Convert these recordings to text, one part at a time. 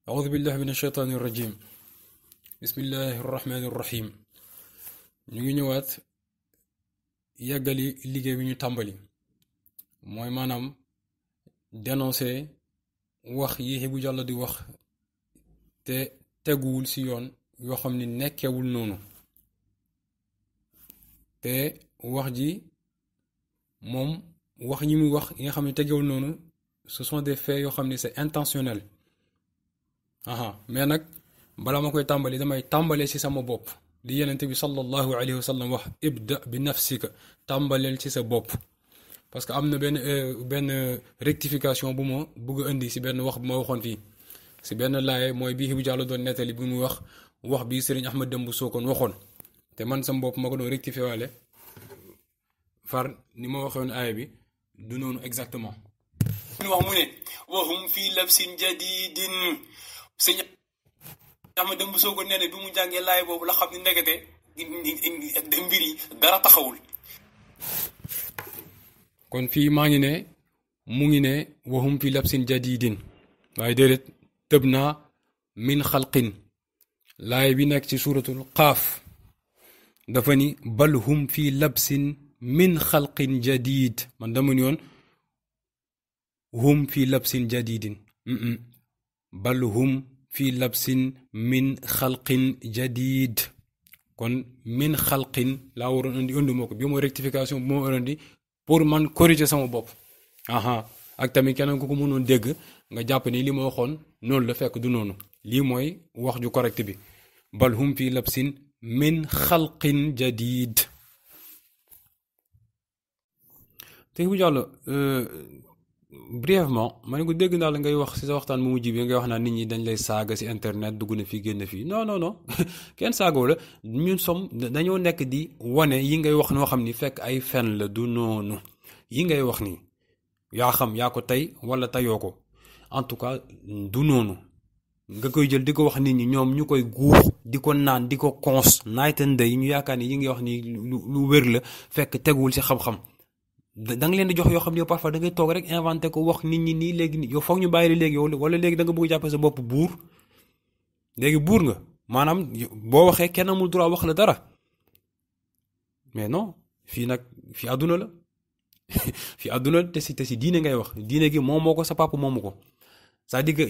أعوذ بالله من الشيطان الرجيم بسم الله الرحمن الرحيم ñu ngi ñëwaat yàggali liggéey bi ñu tàmbali mooy maanaam dénoncer wax yi Hibou Diallo di wax te teguwul ci yoon yoo xam ni nekkewul noonu te wax ji moom wax ñi muy wax yi nga xam ne tegewul noonu ce sont des faits yoo xam ne c'est intentionnel mais nag balaa ma koy tàmbali damay tàmbalee ci sama bopp li yenente bi sallallahu alayhi wa sallam wax ibda bi nafsika tàmbaleel ci sa bopp parce que am na benn rectification bu ma bëgg a indi ci benn wax bu ma waxoon fii ci benn laaye mooy bii Hibou Diallo doon nettali bi muy wax bi Serigne Ahmed Demba Sokone waxoon te man sama bopp ma ko doon rectifier waale far ni ma waxoon aaya bi du noonu exactement wax mu ne wahum fii labsin jadidin sëñ Ahmed Demba Sokone nee na bi mu jàngee laay boobu la xam ni ndekete mbir yi dara taxawul kon fii maa ngi ne mu ngi ne wahum fii labsin jadidin waaye déedéet tëb naa min xalqin laay bi nekk ci suuratul qaaf dafa ni bal hum fii labsin min xalqin jadid man dama ni woon hum fii labsin jadidin bal hum fii labsin min xalqin jadid kon min xalqin laa waroon indi moo ko bi mooy rectification bu ma waroon indi pour man corriger sama bopp ak tamit keneen ku ko mënoon dégg nga jàpp ni li ma waxoon noonu la fekk du noonu lii mooy wax ju correct bi bal hum fii labsin min xalqin jadid te Hibou Diallo brièvement ma ne ko dégg naa la ngay wax ci sa waxtaan mu mujj bi ngay wax naa nit ñi dañ lay saaga ci internet dugg na fii génn fii non kenn saagoo la ñun dañoo nekk di wane yi ngay wax noo xam ni fekk ay fen la du noonu yi ngay wax nii yaa xam yaa ko tey wala teyoo ko en tout cas du noonu nga koy jël di ko wax nit ñi ñoom ñu koy guux di ko naan di ko cons night and day ñu yaakaar ni yi ngay wax ni lu wér la fekk teguwul ci xam-xam da nga leen di jox yoo xam ne yow parfois da ngay toog rek inventé ko wax nit ñi nii léegi nii yow foog ñu bàyyi la léegi yow wala léegi da nga bëgg jàppe sa bopp buur léegi buur nga maanaam boo waxee kenn amul droit wax la dara mais non fii nag fii àdduna la fii àdduna te si diine ngay wax diine gi moom moo ko sa papa moomu ko c'est-à-dire que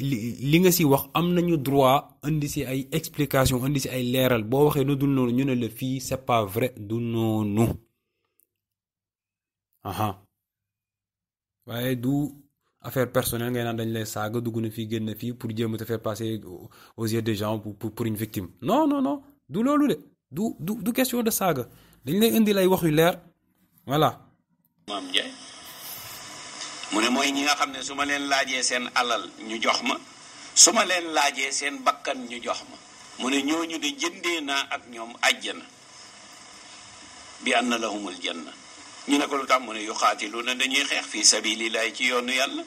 li nga si wax am nañu droit indi si ay explication indi si ay leeral boo waxee nu dul noonu ñu ne la fii c'est pas vrai du noonu waaye du affaire personnelle ngay naan dañ lay saaga dugg na fii génn fii pour jéem a te faire passer aux yeux des gens pour une victime non du loolu de du question de saaga dañ lay indi lay wax yu leer voilà. Maam Ndiaye mu ne mooy ñi nga xam ne su ma leen laajee seen alal ñu jox ma su ma leen laajee seen bakkan ñu jox ma mu ne ñooñu de jëndee naa ak ñoom àjjana bi anna lahumul janna ñu ne ko lu tax mu ne yuqaatiluuna dañuy xeex fii sabilillahi ci yoonu yàlla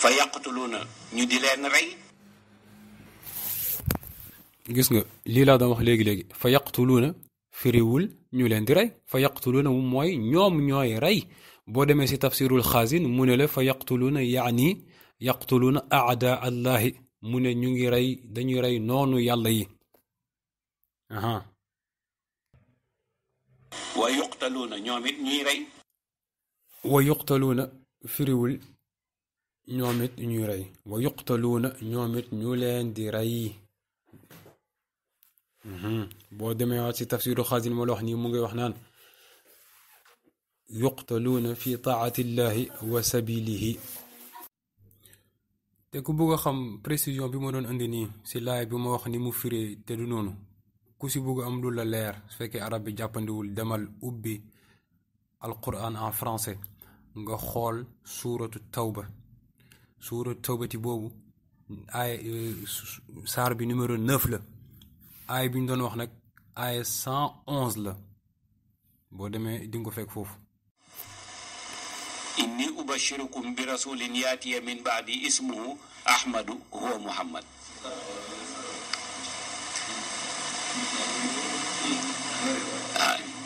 fa yaqtuluuna ñu di leen rey. gis nga lii laa doon wax léegi fa yaqtuluuna firiwul ñu leen di rey fa yaqtuluuna mooy ñoom ñooy rey boo demee ci tafsirul xaasin mu ne la fa yaqtuluuna yaani yaqtuluuna aadaa allahi mu ne ñu ngi rey dañuy rey noonu yàlla yi. wa yuqtaluuna ñoom it ñuy rey. wa yuqtaluuna firiwul ñoom it ñuy rey wa yuqtaluuna ñoom it ñu leen di rey. boo demee waat ci tafsiru xaasin ma la wax nii mu ngi wax naan yuqtaluuna fi taatillahi wa sabilihi te ku bëgg a xam précision bi ma doon indi nii ci laay bi ma wax ni mu firee te du noonu ku ci bëgg am lu la leer su fekkee arab bi jàppandiwul demal ubbi alquran en français nga xool suuratu tawbati boobu ay saar bi numéro 9 la aay bi ñu doon wax nag aay 111 la boo demee di nga ko fekk foofu. inni ubashirukum bi rasulin yaatiya min baadi ismuhu ahmadu huwa muhammad.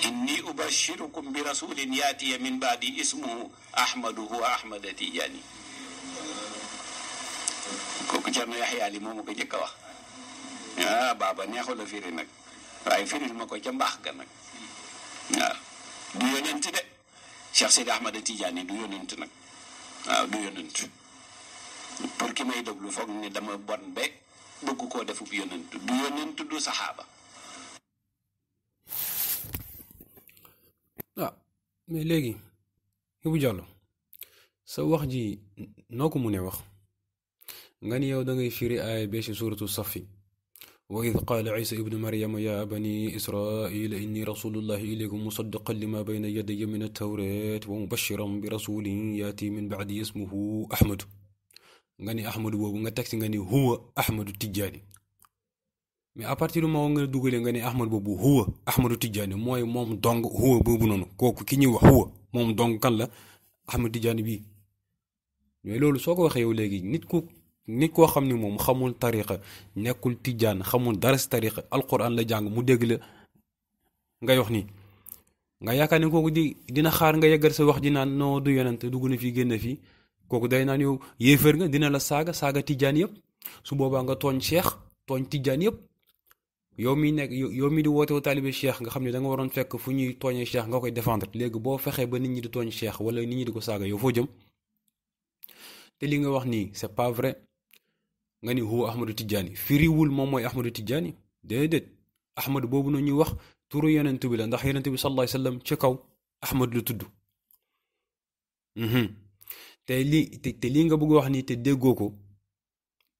inni ubashirukum bi rasulin yaatiya min baadi ismuhu ahmadu huwa ahmad tijaani kooku Cerno Yaxya li moomu ko njëkk a wax. Ah baaba neexul a firi nag waaye firil ma ko ca mbaax ga nag waaw du yonent de Cheikh Sidi Ahmad Tidiane du yonent nag waaw du yonent pour ki may déglu foog ni dama bon be bëgg koo defub yonent du yonent du saxaaba. mais léegi Ibou Diallo sa wax ji noo ko mënee wax nga ni yow da ngay firi aaya bi ci suuratu safi wa id qaala isa ibnu maryama ya bani israila inni rasulullahi ilaykum musaddiqan lima bayna yadayya min altawrat wa mubashiran bi rasulin yaati min bacdi ismuhu ahmadu nga ni ahmadu boobu nga teg si nga ni huwa ahmadu tijjaani mais à partir du moment nga dugalee nga ni ahmadu boobu huwa ahmadu tijjaani mooy moom dong huwa boobu noonu kooku ki ñuy wax huwa moom dong kan la ahmadu tijjaani bii mais loolu soo ko waxee yow léegi nit koo xam ni moom xamul tariqa nekkul tijjaan xamul dara si tariqa alquran la jàng mu dégg la ngay wax nii nga yaakaar ne kooku dina xaar nga yeggal sa wax ji naan noo du yonent dugg na fii génn fii kooku day naan yow yéefar nga dina la saaga tijjaan yëpp su boobaa nga tooñ cheikh tooñ tijjaan yëpp yow mi di wootewu taalibe cheikh nga xam ne da nga waroon fekk fu ñuy tooñee cheikh nga koy défendre léegi boo fexee ba nit ñi di tooñ cheikh wala nit ñi di ko saaga yow foo jëm te li nga wax nii c'est pas vrai nga ni huwa ahmadu tijjaani firiwul moom mooy ahmadu tijjaani déedéet ahmadu boobu na ñuy wax turu yonent bi la ndax yonent bi sallallahu alayhi wasallam ci kaw ahmad lu tudd te lii nga bëgg wax nii te déggoo ko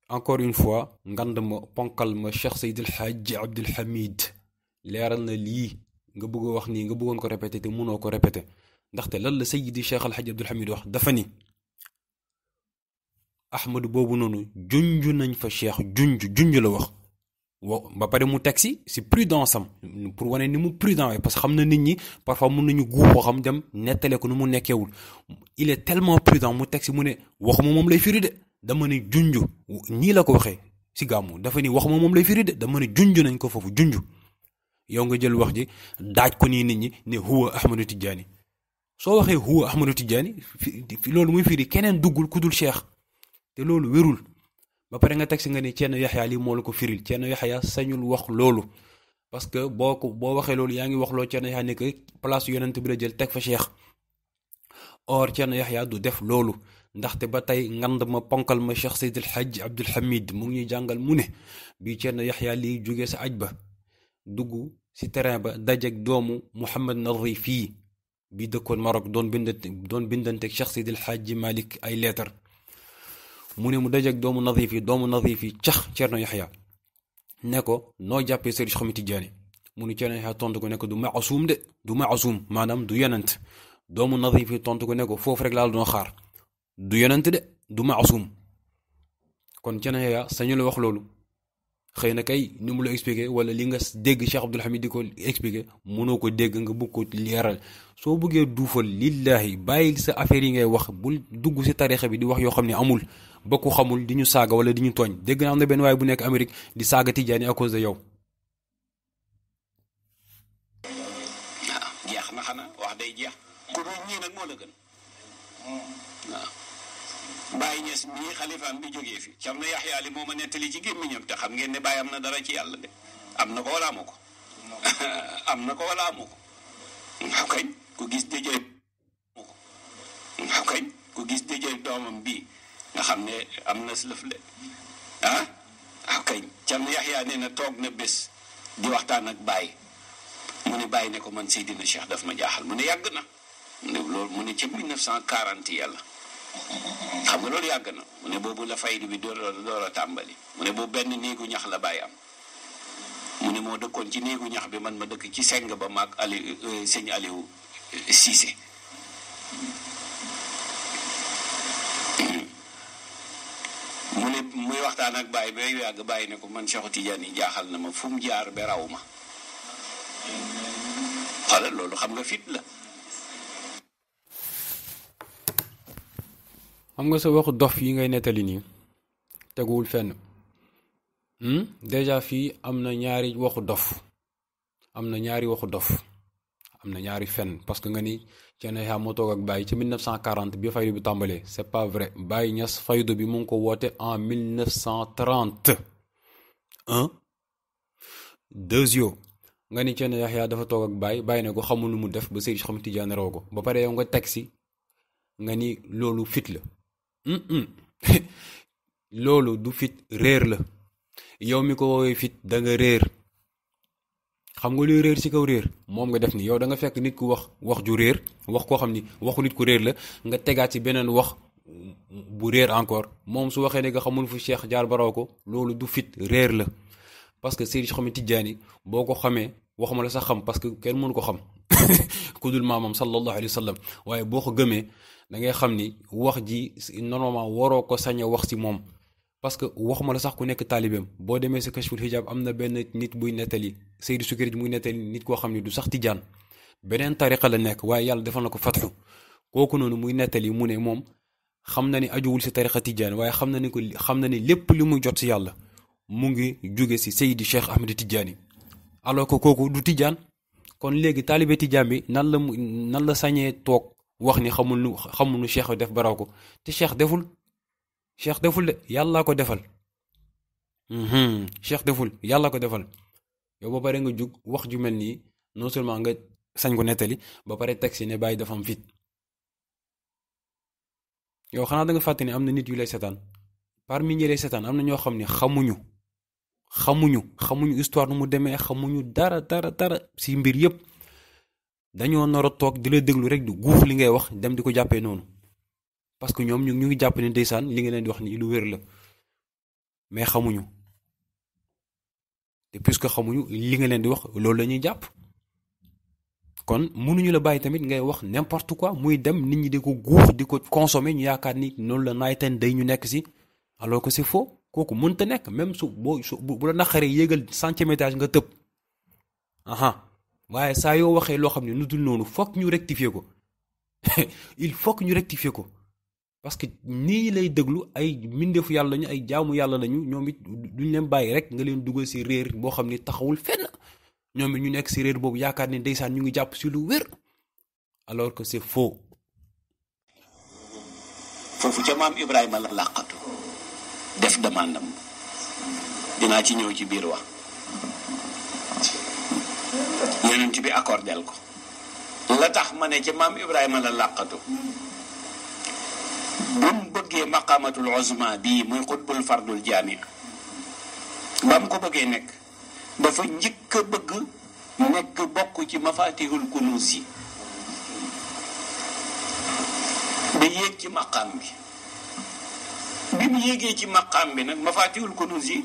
encore une fois ngand ma ponkal ma Cheikh Seydil Hadji Abdul Hamid leeral na lii nga bëgg wax nii nga bëggoon ko répété te mënoo ko répété ndaxte lan la Seydi Cheikh Al Hadji Abdul Hamid wax dafa ni ahmadu boobu noonu junj nañ fa cheikh junj la wax ba pare mu teg si prudence am pour wane ni mu prudent parce que xam na nit ñi parfois mun nañu guuxoo xam dem nettale ko nu mu nekkeewul il est tellement prudent mu teg si mu ne waxuma moom lay firi de dama ne junj nii la ko waxee si gàmmu dafa ni waxuma moom lay firi de dama ne junj nañ ko foofu junj yow nga jël wax ji daaj ko nii nit ñi ne huwa ahmadu tijjaani soo waxee huwa ahmadu tijjaani loolu muy firi keneen duggul ku dul cheikh te loolu wérul ba pare nga teg si nga ni Ceerno Yaxya lii moo la ko firil Ceerno Yaxya sañul wax loolu parce que boo waxee loolu yaa ngi wax loo Ceerno Yaxya ne que place yonent bi la jël teg fa cheikh or Ceerno Yaxya du def loolu ndaxte ba tey ngand ma ponkal ma Cheikh Seydil Hadji Abdul Hamid mu ngi ñuy jàngal mu ne bii Ceerno Yaxya lii jógee sa aj ba dugg si terrain ba dajeeg doomu Mouhamad Nadif fii bi dëkkoon Maroc doon bindanteeg Cheikh Seydil Hadji Malick ay leetar mu ne mu dajeeg doomu Nadif yi cax Ceerno Yaxya ne ko noo jàppee Seydi Cheikh Ahmed Tidiane mu ne Ceerno Yaxya tontu ko ne ko du maasum maanaam du yonent doomu Nadif yi tontu ko ne ko foofu rek laa doon xaar du yonent de du maasum kon Ceerno Yaxya sañu la wax loolu xëy na kay ni mu la expliqué wala li nga dégg Cheikh Abdoul Hamid di ko expliqué mënoo ko dégg nga bëgg ko leeral soo bëggee duufal lillahi bàyyil sa affaire yi ngay wax bul dugg si tarixa bi di wax yoo xam ne amul ba ku xamul di ñu saaga wala di ñu tooñ dégg naa am na benn waaye bu nekk Amérique di saaga Tijaani à cause de yow. waaw jeex na xanaa wax day jeex ku dul ñii nag moo la gën waaw. Baye Niass mii xalifaam bi jógee fi Ceerno Yaxya li moo ma nettali ci gémmiñam te xam ngeen ne Baye am na dara ci yàlla de am na ko wala amu ko am na ko wala amu ko waaw kañ ku gis dëjëy waaw kañ ku gis dëjëy doomam bii nga xam ne am na lëf le waaw kañ Ceerno Yaxya nee na toog na bés di waxtaan ak Baye mu ne Baye ne ko man Seydina Cheikh daf ma jaaxal mu ne yàgg na mu ne loolu mu ne ca 1940 yàlla xam nga loolu yàgg na mu ne boobu la faydu bi door a tàmbali mu ne boobu benn néegu ñax la Baye am mu ne moo dëkkoon ci néegu ñax bi man ma dëkk ci seng ba maag sëñ Aliou Cissé mu ne muy waxtaan ak Baye ba yàgg Baye ne ko man Cheikh Tidiane yi jaaxal na ma fu mu jaar ba raw ma xoolal loolu xam nga fit la. xam nga sa waxu dof yi ngay nettali nii teguwul fenn déjà fii am na ñaari waxu dof am na ñaari fen parce que nga ni Ceerno Yaxya moo toog ak Baye ci 1940 bi faydu bi tàmbalee c'est pas vrai Baye Niass faydu bi mu ngi ko woote en 1930 un deux yo nga ni Ceerno Yaxya dafa toog ak Baye ne ko xamul lu mu def ba Seydi Ahmad Tidiane raw ko ba pare yow nga teg si nga ni loolu fit la loolu du fit réer la yow mi ko woowee fit da nga réer xam nga luy réer ci kaw réer moom nga def ni yow da nga fekk nit ku wax ju réer wax koo xam ni waxu nit ku réer la nga tegaat ci beneen wax bu réer encore moom su waxee ne nga xamul fu Cheikh jaar baraw ko loolu du fit réer la parce que Seydi Ahmad Tidiane boo ko xamee waxuma la sax xam parce que kenn mënu ko xam ku dul maamam sallallahu alayhi wa sallam waaye boo ko gëmee da ngay xam ni wax ji normalement waroo ko sañ a wax ci moom parce que waxuma la sax ku nekk taalibeem boo demee sa kashful hijab am na benn nit buy nettali Seydi Sukayri muy nettali nit koo xam ne du sax tijaan beneen tariqa la nekk waaye yàlla defal na ko fatxu kooku noonu muy nettali mu ne moom xam na ni ajuwul si tariqa tijaan waaye xam na ni lépp li muy jot si yàlla mu ngi jóge si Seydi Cheikh Ahmed Tidiane alors que kooku du tijaan kon léegi taalibe tijaan bi nan la sañee toog wax ni xamul nu Cheikh def baraw ko te Cheikh deful de yàlla ko defal Cheikh deful yàlla ko defal yow ba pare nga jug wax ju mel nii non seulement nga sañ ko nettali ba pare teg si ne Baye dafa am fit yow xanaa da nga fàtte ne am na nit yu lay setaan parmi ñi lay setaan am na ñoo xam ne xamuñu histoire nu mu demee xamuñu dara si mbir yépp dañoo nar a toog di la déglu rek di guux li ngay wax dem di ko jàppee noonu parce que ñoom ñu ngi jàpp ne ndeysaan li nga leen di wax ni lu wér la mais xamuñu te puisque xamuñu li nga leen di wax loolu la ñuy jàpp kon mënuñu la bàyyi tamit ngay wax n'importe quoi muy dem nit ñi di ko guux di ko consommer ñu yaakaar ni noonu la night and day ñu nekk si alors que c'est faux kooku mënta nekk même bu la naqaree yéegal 100e étage nga tëb waaye saa yoo waxee loo xam ne nu dul noonu fokk ñu rectifier ko il faut que ñu rectifier ko parce que nii lay déglu ay mbindeefu yàlla lañu ay jaamu yàlla lañu ñoom it duñ leen bàyyi rek nga leen dugal ci réer boo xam ne taxawul fenn ñoom it ñu nekk ci réer boobu yaakaar ne ndeysaan ñu ngi jàpp ci lu wér alors que c'est faux. foofu ca maam Ibrahima la làqatu def demandam dinaa ci ñëw ci biir wax yonent bi accordel ko la tax ma ne ca maam Ibrahima la làqatu bu mu bëggee maqamatul uzma bii muy xutbul fardul jaami ba mu ko bëggee nekk dafa njëkk a bëgg nekk bokk ci mafatihul kunuz yi ba yéeg ci maqaam bi mu yéegee ci maqaam bi nag mafatihul kunuz yi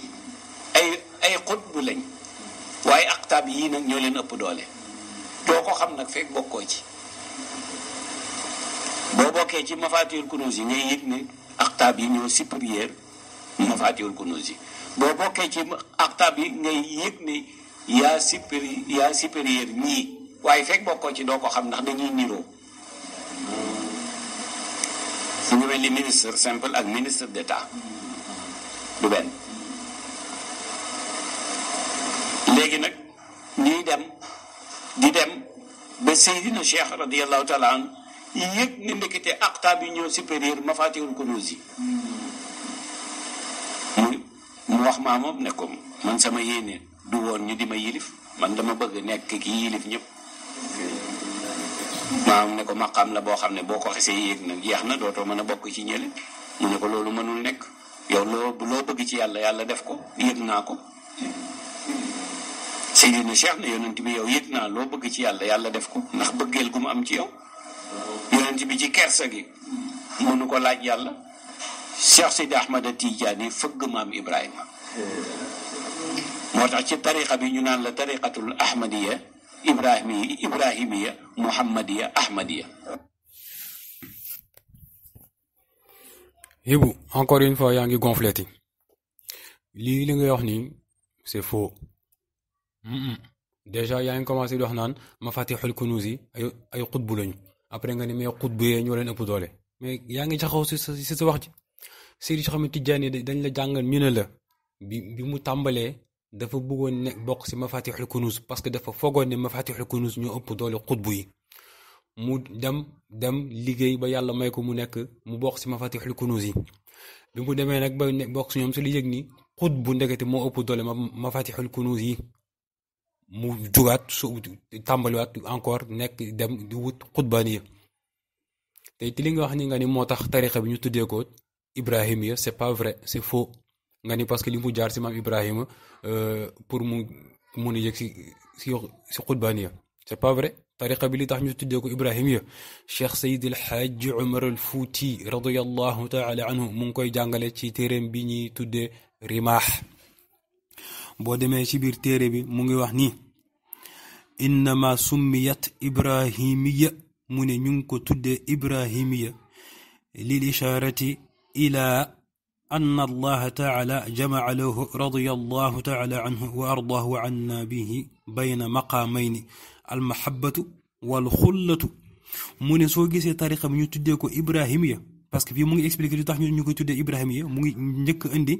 ay xutbu lañ waaye aqtaab yii nag ñoo leen ëpp doole doo ko xam nag fekk bokkoo ci boo bokkee ci mafatihul kunuz yi ngay yëg ne aqtaab yi ñoo supérieur mafatihul kunuz yi boo bokkee ci aqtaab yi ngay yëg ne yaa supérieur ñii waaye fekk bokkoo ci doo ko xam ndax dañuy niroo su ñu mel ni ministre simple ak ministre d'état du benn léegi nag ñuy dem di dem ba Seydina Cheikh radiyallahu taala an yëg ne ndekete aqtaab yi ñoo supérieur mafatihul kunuz yi mu wax maamam ne ko man sama yéene du woon ñu di ma yilif man dama bëgg nekk ki yilif ñëpp maamam ne ko maqaam la boo xam ne boo ko xesee yéeg nag jeex na dootoo mën a bokk ci ñële mu ne ko loolu mënul nekk yow loo bëgg ci yàlla def ko yëg naa ko Seydina Cheikh ne yonent bi yow yëg naa loo bëgg ci yàlla def ko ndax bëggeel gu mu am ci yow yonent bi ci kersa gi mënu ko laaj yàlla Cheikh Seydi Ahmad Tidiane fëgg maam Ibrahima moo tax ci tariqa bi ñu naan la tariqatul ahmadiya ibrahimiya muhammadiya ahmadiya. Ibou encore une fois yaa ngi gonfléti li ngay wax nii c'est faux déjà yaa ngi commencé di wax naan mafatihul kunuz yi ay xutbu lañu après nga ni mais xutbu yee ñoo leen ëpp doole mais yaa ngi jaxaw si sa wax ji Seydi Ahmad Tidiane dañ la jàngal ñu ne la bi mu tàmbalee dafa bëggoon bokk si mafatihul kunuz parce que dafa foogoon ne mafatihul kunuz ñoo ëpp doole xutbu yi mu dem liggéey ba yàlla may ko mu nekk mu bokk si mafatixul kunuuz yi bi mu demee nag ba bokk si ñoom si li yëg ni xut bu ndekete moo ëpp doole mafatixul kunuuz yi mu jugaat su tàmbaliwaat encore nekk dem di wut xutbaaniya te li nga wax ni nga ni moo tax tarixa bi ñu tuddee ko Ibrahimiya c'est pas vrai c'est faux nga ni parce que li mu jaar si maam Ibrahima pour mu mun a yëg si xutbaaniya c'est pas vrai tariqa bi li tax ñu tuddee ko Ibrahimiya Cheikh Seydi El Hadji Omar al Fouti radiyallahu taala anhu mu ngi koy jàngale ci téereem bi ñuy tuddee Rimaax boo demee ci biir téere bi mu ngi wax nii innama summiyat Ibrahimiya mu ne ñu ngi ko tuddee Ibrahimiya lil ishaarati ila أن الله تعالى جمع له رضي الله تعالى عنه وأرضاه عنا به بين مقامين المحبة والخلة mu ne soo gisee tariqa bi ñu tuddee ko Ibrahimiya parce que fii mu ngi expliqué lu tax ñu koy tuddee Ibrahimiya mu ngi njëkk indi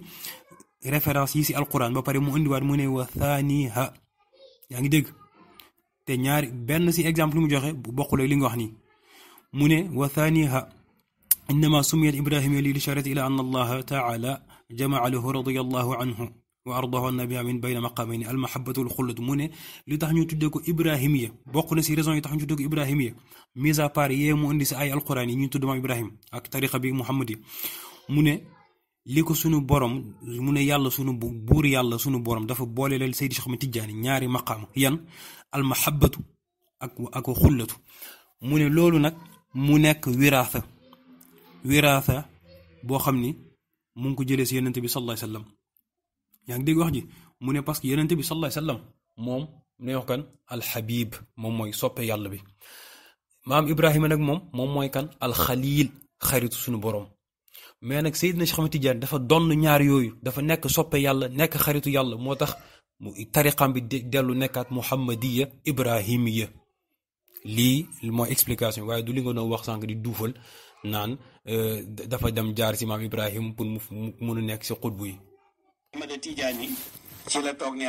référence yi si alquran ba pare mu indiwaat mu ne wa thaniha yaa ngi dégg te ñaari benn si exemple mu joxe bokkul li nga wax nii mu ne wa thaniha إنما سميت إبراهيم للإشارة إلى أن الله تعالى جمع له رضي الله عنه وأرضاه النبي من بين مقامين المحبة والخلد mu ne li tax ñu tuddee ko Ibrahimiya bokk na si raison yi tax ñu tuddee ko Ibrahimiya mise à part yee mu indi si ay alquran yi ñu tudd maam Ibrahim ak tariqa bi Muhammad yi mu ne li ko sunu borom mu ne yàlla sunu buur yàlla sunu borom dafa boole leen Seydi Cheikh Ahmed Tidiane ñaari maqaam yan almahabbatu ak xullatu mu ne loolu nag mu nekk wiraasa boo xam ni mu ngi ko jëlee si yonente bi sallallahu alayhi wasallam yaa ngi dégg wax ji mu ne parce que yonente bi sallallahu alayhi wasallam moom ne wax kan alxabib moom mooy soppe yàlla bi maam Ibrahima nag moom mooy kan alxalil xaritu suñu borom mais nag Seydina Cheikh Ahmed Tidiane dafa donn ñaar yooyu dafa nekk soppe yàlla nekk xaritu yàlla moo tax mu tariqam bi dellu nekkaat muhammadiya ibrahimiya lii mooy explication waaye du li nga doon wax sànq di duufal naan dafa dem jaar si maam Ibrahim pour mu mun a nekk si xutbu yi. Ahmed Tidiane ci la toog ne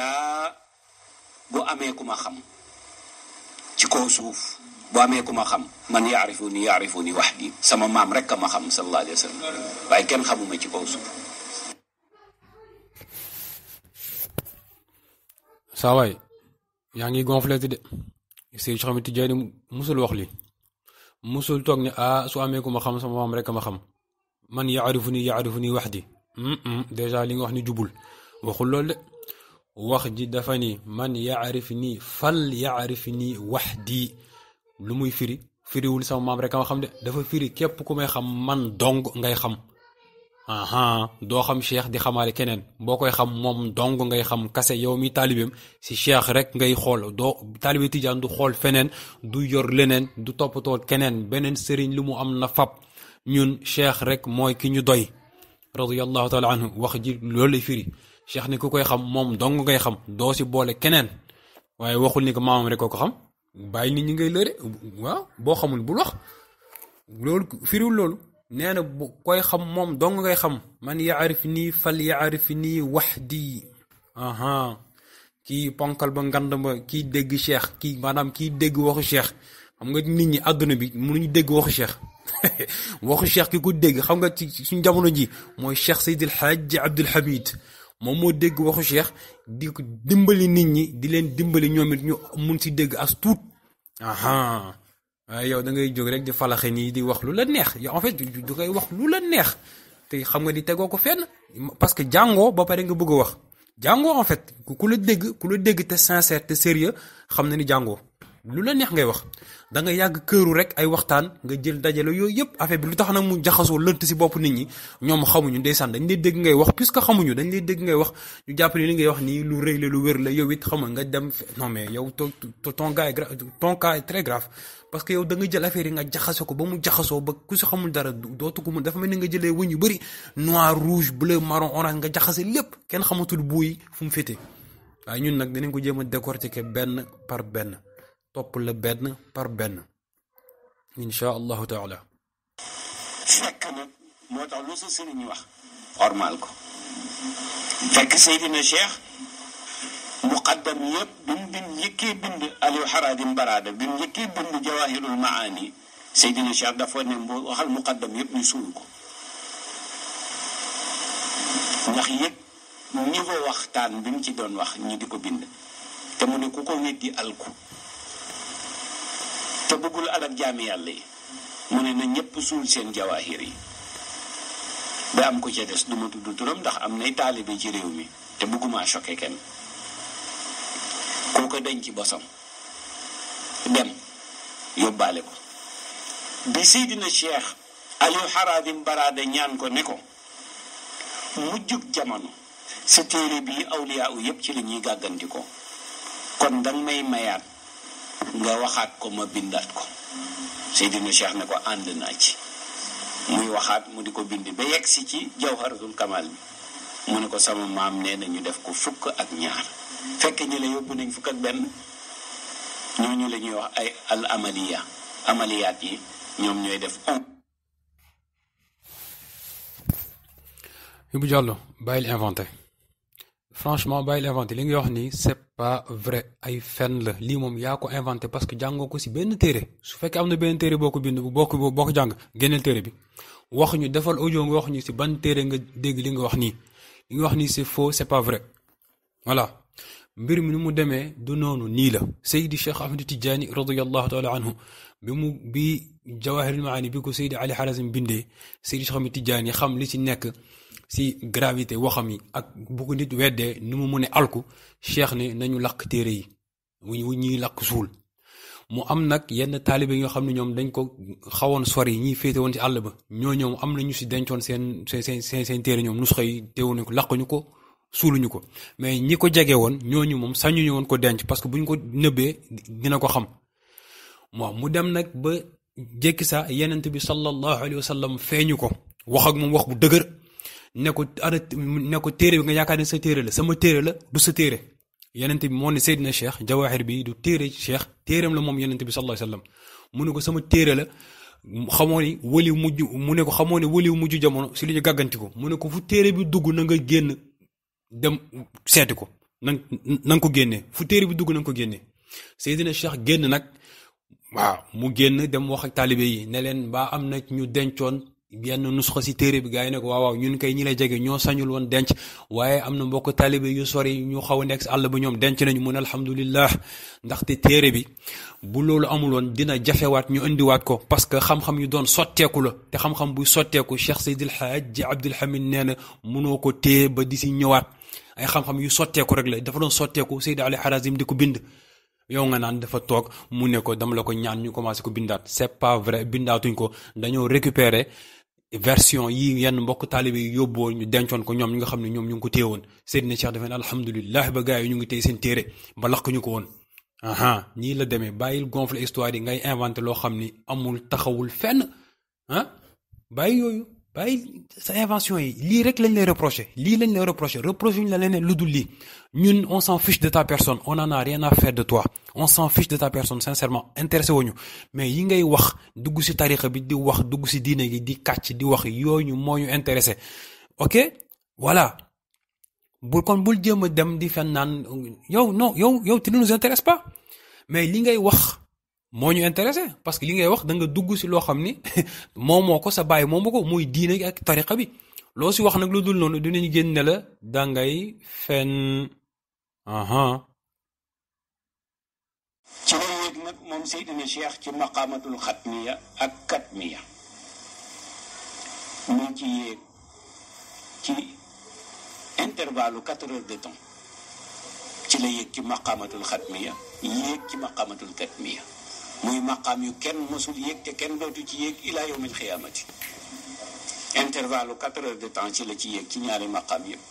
bu amee ku ma xam ci kaw suuf bu amee ku ma xam man yaarifuni wahdi sama maam rek a ma xam sallallahu alayhi wa sallam waaye kenn xamuma ci kaw suuf. saa waay yaa ngi gonflé de Seydi Cheikh Ahmed Tidiane musul wax li musul toog ne su amee ku ma xam sama maam rek a ma xam man yaarifuni wahdi déjà li nga wax ni jubul waxul loolu de wax ji dafa ni man yaarifni fal yaarifni wahdi lu muy firiwul sama maam rek a ma xam de dafa firi képp ku may xam man dong ngay xam doo xam cheikh di xamaale keneen boo koy xam moom dong ngay xam kase yow mi taalibeem si cheikh rek ngay xool doo taalibe Tijaan du xool feneen du yor leneen du toppatoo keneen beneen sëriñ lu mu am na fab ñun cheikh rek mooy ki ñu doy radiyallahu taala anhu wax ji loolu lay firi cheikh ni ku koy xam moom dong ngay xam doo si boole keneen waaye waxul ni ko maamam rek ko xam bàyyi nit ñi ngay lëre waaw boo xamul bul wax loolu firiwul loolu nee na bu koy xam moom dong ngay xam man yaarif nii fal yaarif nii wahdi kii ponkal ba ngand ba kii dégg cheikh kii maanaam kii dégg waxu cheikh xam nga nit ñi àdduna bi mënuñu dégg waxu cheikh waxu cheikh ki ko dégg xam nga ci suñ jamono ji mooy cheikh Seydil Hadji Abdul Hamid moom moo dégg waxu cheikh di ko dimbali nit ñi di leen dimbali ñoom it ñu mun si dégg as tuut waaye yow da ngay jóg rek di falaxe nii di wax lu la neex yow en fait du koy wax lu la neex te xam nga di tegoo ko fenn parce que jàngoo ba pare nga bëgg a wax jàngoo en fait ku la dégg te sincère te sérieux xam na ni jàngoo lu la neex ngay wax da nga yàgg këru rek ay waxtaan nga jël dajale yooyu yëpp affaire bi lu tax nag mu jaxasoo lënt si bopp nit ñi ñoom xamuñu ndeysaan dañ lay dégg ngay wax puisque xamuñu dañ lay dégg ngay wax ñu jàpp ni li ngay wax nii lu rëy la lu wér la yow it xam nga dem non mais yow ton cas est très grave parce que yow da nga jël affaire yi nga jaxase ko ba mu jaxasoo ba ku si xamul dara dootu ko mun dafa mel ni nga jëlee wëñ yu bëri noir rouge bleu marron orange nga jaxase lépp kenn xamatul buuy fu mu féete waaye ñun nag dinañ ko jéem a décortiquer benn par benn topp la benn par benn insha allahu taala. fekk nag moo tax lu sa sëriñ wax ormal ko fekk Seydina Cheikh mu muqaddam yëpp bi mu njëkkee bind Aliou Haradim Barada bi mu njëkkee bind Jawahirul Maani Seydina Cheikh dafa ne waxal muqaddam yëpp ñu suul ko ndax yëpp niveau waxtaan bi mu ci doon wax ñi di ko bind te mu ne ku ko weddi alku te bëggul alal jaami yàlla yi mu ne na ñëpp suul seen jawahir yi ba am ko ca des du ma tudd turam ndax am nay taalibe ci réew mi te bëgguma choqué kenn koo ko denc ci bosam dem yóbbaale ko bi Seydina Cheikh Aliou Haradim Barada ñaan ko ne ko mujjug jamono sa téere bii awliyaa u yëpp ci la ñuy gàgganti ko kon danga may mayaat nga waxaat ko ma bindaat ko Seydina Cheikh ne ko ànd naa ci muy waxaat mu di ko bind ba yegg si ci Jawharatul Kamal bi mu ne ko sama maam nee na ñu def ko 12 fekk ñi la yóbbu nañ 1 ñooñu la ñuy wax ay al amaliyaat yi ñoom ñooy def Ibou Diallo bàyyil inventé franchement bàyyil inventé li nga wax ni c'est pas vrai ay fen la lii moom yaa ko inventé parce que jàngoo ko si benn téere su fekkee am na benn téere boo ko bind boo ko jàng génneel téere bi wax ñu defal audio nga wax ñu si ban téere nga dégg li nga wax nii li nga wax nii c'est faux c'est pas vrai voilà mbir mi ni mu demee du noonu nii la Seydi Cheikh Ahmed Tidiane radiyallahu taala anhu bi Jawahirul Maani bi ko Seydi Ali Harazim bindee Seydi Cheikh Ahmed Tidiane xam li ci nekk si gravité waxam yi ak bu ko nit weddee ni mu mun a alku cheikh ne nañu lakk téere yi wu ñuy lakk suul mu am nag yenn taalibe yoo xam ne ñoom dañ ko xawoon sori ñiy féete woon ci àll ba ñoo ñoom am na ñu si dencoon seen téere ñoom nus xëy teewu ne ko lakkuñu ko suuluñu ko mais ñi ko jege woon ñooñu moom sañuñu woon ko denc parce que bu ñu ko nëbbee dina ko xam waaw mu dem nag ba jékki sa yenent bi sallallahu alayhi wa sallam feeñu ko wax ak moom wax bu dëgër ne ko téere bi nga yaakaar ne sa téere la sama téere la du sa téere yenent bi moo ne Seydina Cheikh jawahir bi du téere Cheikh téereem la moom yenent bi sallallahu alayhi wa sallam mu ne ko sama téere la xamoo ni waliw mujj mu ne ko xamoo ne waliw mujj jamono si li ñu gàgganti ko mu ne ko fu téere bi dugg na nga génn dem seeti ko na nga ko génnee fu téere bi dugg na nga ko génnee Seydina Cheikh génn nag waaw mu génn dem wax ak taalibe yi ne leen ba am na ñu dencoon yenn nusxa si téere bi gars yi ne ko waaw ñun kay ñi lay jege ñoo sañul woon denc waaye am na mbokk taalibe yu sori ñu xaw a nekk si àll ba ñoom denc nañu mun alhamdulillah ndaxte téere bi bu loolu amul woon dina jafewaat ñu indiwaat ko parce que xam-xam yu doon sotteeku la te xam-xam buy sotteeku Cheikh Seydil Hadji Abdul Hamid nee na mënoo ko téye ba di si ñëwaat ay xam-xam yu sotteeku rek la dafa doon sotteeku Seydi Ali Harazim di ko bind yow nga naan dafa toog mu ne ko dama la ko ñaan ñu commencé ko bindaat c'est pas vrai bindaatuñ ko dañoo récupérer version yi yenn mbokk taalibe yi yóbboo ñu dencoon ko ñoom ñi nga xam ne ñoom ñu ngi ko téye woon Seydina Cheikh dafa ne alhamdulilah ba gars yi ñu ngi téye seen téere ba lakk ñu ko woon aha ñii la demee bàyyil gonfle histoire yi ngay inventé loo xam ni amul taxawul fenn ah bàyyi yooyu bàyyi sa invention yi lii rek lañ lay reproché lii lañ lay reproché ñu la leneen lu dul lii ñun on s'en fiche de ta personne on en a rien à faire de toi on s'en fiche de ta personne sincèrement intéressé wuñu mais yi ngay wax dugg ci tarixa bi di wax dugg ci diine gi di kàcc di wax yooyu moo ñu intéressé ok voilà bul jéem a dem di fen naan yow non yow tu ne nous intéresse pas mais li ngay wax moo ñu intéressé parce que li ngay wax da nga dugg ci loo xam ni moo ko sa bàyyi moomu ko muy diine gi ak tarixa bi loo ci wax nag lu dul noonu dinañu génne la dangay fen aha ci la yéeg nag moom Seydina Cheikh ci maqaamatul xatmiya ak katmiya mu ci yéeg ci intervalle 4 heures de temps ci la yéeg ci maqaamatul xatmiya yéeg ci maqaamatul katmiya muy maqaam yu kenn mosul yéeg te kenn dootu ci yéeg ila yawmil xiyaamati intervalle 4 heures de temps ci la ci yéeg ci ñaari maqaam yëpp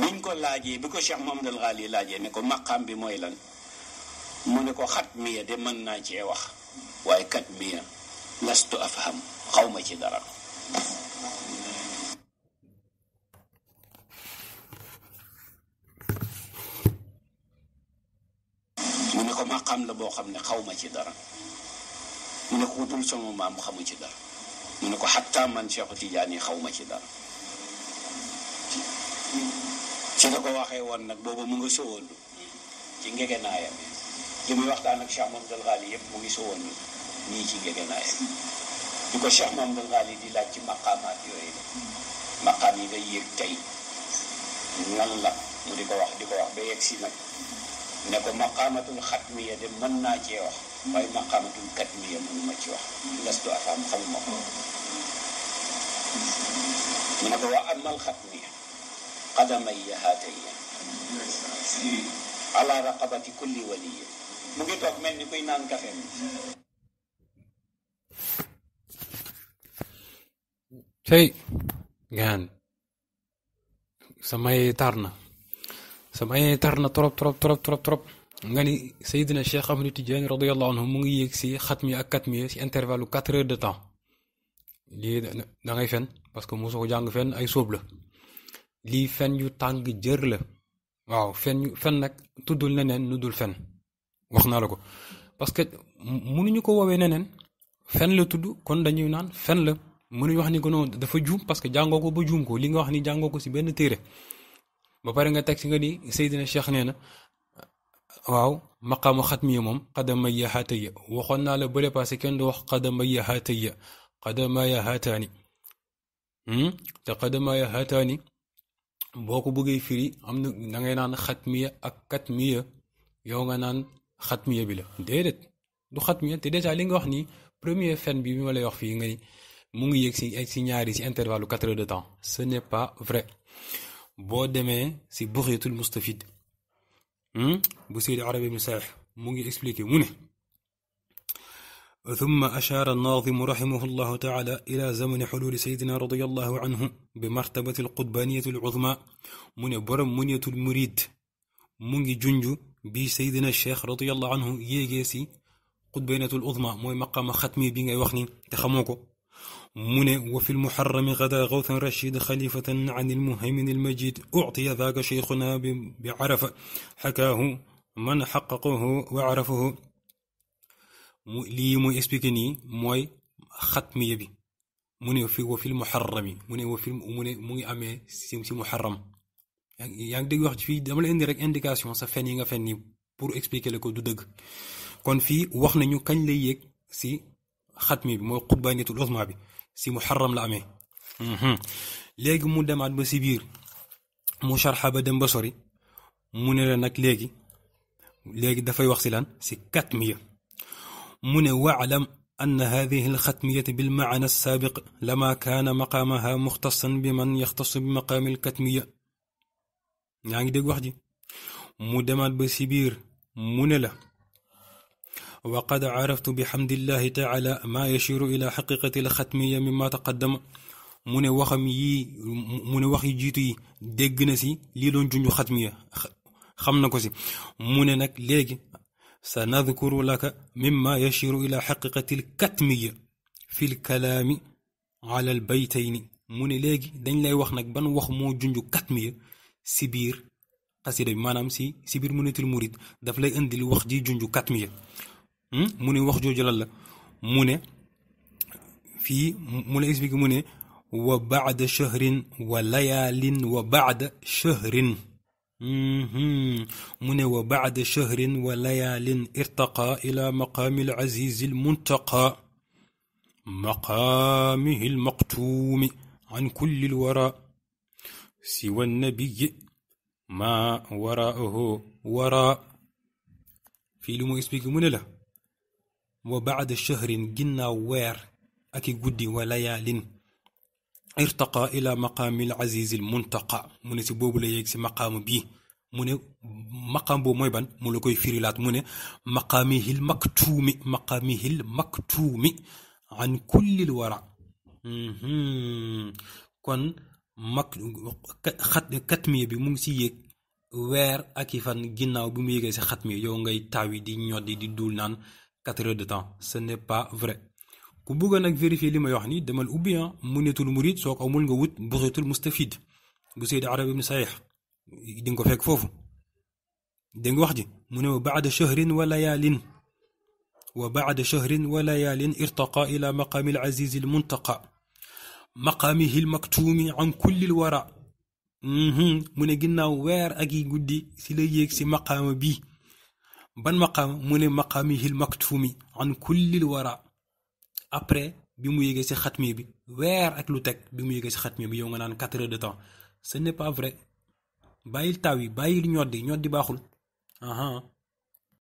biñ ko laajee bi ko Cheikh Mohamed El Ghali laajee ne ko maqaam bi mooy lan mu ne ko xatmiya de mën naa cee wax waaye katmiya lastu afham xawma ci dara mu ne ko maqaam la boo xam ne xawma ci dara mu ne ko wutul sama maam xamu ci dara mu ne ko xatta man Cheikh Tidiane xawma ci dara ci la ko waxee woon nag booba mu nga sowandu ci ngegenaayam li muy waxtaan ak Cheikh Mamadou Ghali yëpp mu ngi sowandu ñii ci ngegenaayam di ko Cheikh Mamadou Ghali di laaj ci maqaamaat yooyu maqaam yi nga yéeg tey lan la mu di ko wax ba yegg si nag ne ko maqaamatul xatmiya de mën naa cee wax waaye maqaamatul katmiya mënuma ci wax lastu afaam xamuma ko mu ne ko wa amal xatmiya qadamayya haatayya ala raqabati kulli waliya mu ngi toog mel ni kuy naan kafe tey gaan samay tar na trop nga ni Seydina Cheikh Ahmadou Tidiane radiyallahu anhu mu ngi yéeg si xatmi ak katmi si intervalle 4 heures de temps lii da ngay fen parce que mosoo ko jàng fen ay sóob la lii fen yu tàng jër la waaw fen nag tuddul neneen nu dul fen wax naa la ko parce que mënuñu ko woowee neneen fen la tudd kon dañuy naan fen la mënuñu wax ni ko noonu dafa juum parce que jàngoo ko ba juum ko li nga wax ni jàngoo ko si benn téere ba pare nga teg si nga ni Seydina Cheikh nee na waaw maqaamu xatmiya moom qadamayya haatayya waxoon naa la bële passé kenn du wax qadamayya haatayya qadamayya haataani te qadamayya haataani boo ko bëggee firi am na da ngay naan xatmiya ak katmiya yow nga naan xatmiya bi la déedéet du xatmiya te déjà li nga wax ni premier fen bi ma lay wax fii nga ni mu ngi yéeg si ñaari si intervalle 4 heures de temps ce n'est pas vrai boo demee si Bughyatul Mustafid bu Seydi Arabi ibn Saalih mu ngi expliqué mu ne ثم أشار الناظم رحمه الله تعالى إلى زمن حلول سيدنا رضي الله عنه بمرتبة القطبانية العظمى من برم منية المريد من جنجو بي سيدنا الشيخ رضي الله عنه يجيسي قطبانية العظمى موي مقام ختمي بيغي وخني تخموكو من وفي المحرم غدا غوثا رشيد خليفة عن المهيمن المجيد أعطي ذاك شيخنا بعرف حكاه من حققه وعرفه lii mooy expliqué nii mooy xatmiya bi mu ne wa fil muharrami mu ne mu ngi amee si muharram yaa ngi dégg wax fii dama la indi rek indication sa fen yi nga fen nii pour expliquer la ko du dëgg kon fii wax nañu kañ lay yéeg si xatmi bi mooy qutbaniyatul uzma bi si muharram la amee léegi mu demaat ba si biir mu sharxa ba dem ba sori mu ne la nag léegi dafay wax si lan si katmiya من واعلم أن هذه الختمية بالمعنى السابق لما كان مقامها مختصا بمن يختص بمقام الكتمية يعني ديك واحدي مدمات بسبير منلا وقد عرفت بحمد الله تعالى ما يشير إلى حقيقة الختمية مما تقدم من وخي جيتي دقنسي ليلون جنجو ختمية خمنا كوسي من نك ليجي سنذكر لك مما يشير إلى حقيقة الكتمية في الكلام على البيتين من لغي دنج لاي واخ نك بان واخ مو جونجو كتمية سبير قصيده مانام سبير منيت المريد داف لاي اندي واخ جي جونجو كتمية من واخ جوجو لا من في مولا اسبيك من وبعد شهر وليال وبعد شهر من وبعد شهر وليال ارتقى إلى مقام العزيز المنتقى مقامه المقتوم عن كل الوراء سوى النبي ما وراءه وراء في لمو يسبيك من له وبعد شهر جنا وير أكي قدي وليال ارتقى إلى مقام العزيز المنتقى من سبوب لا يكسي مقام بي من مقام بو موي بان مو لاكاي فيريلات من مقامه المكتوم عن كل الورى كون katmiya bi mu ngi si yéeg weer ak i fan ginnaaw bi mu yéegee si xatmiya yow ngay taawi di ñoddi di dul naan 4 heures de temps ce n'est pas vrai ku bëgg nag vérifier li may wax ni demal ubbi Munyatul Murid soo ko amul nga wut Bughyatul Mustafid bu Seydi Arabi ibn Saalih di nga ko fekk foofu dégg nga wax ji mu ne wa ba'da shahrin wa layaalin irtaqa ila maqaami al-aziz al-muntaqa مقامه المكتوم عن كل الوراء mu ne ginnaaw weer ak yi guddi si la yéeg si maqaama bii ban maqaama mu ne maqaamihil maktumi an kullil wara après bi mu yéegee si xatmi bi weer ak lu teg bi mu yéegee si xatmi bi yow nga naan 4 heures de temps ce n'est pas vrai bàyyil taw yi bàyyil ñoddi baaxul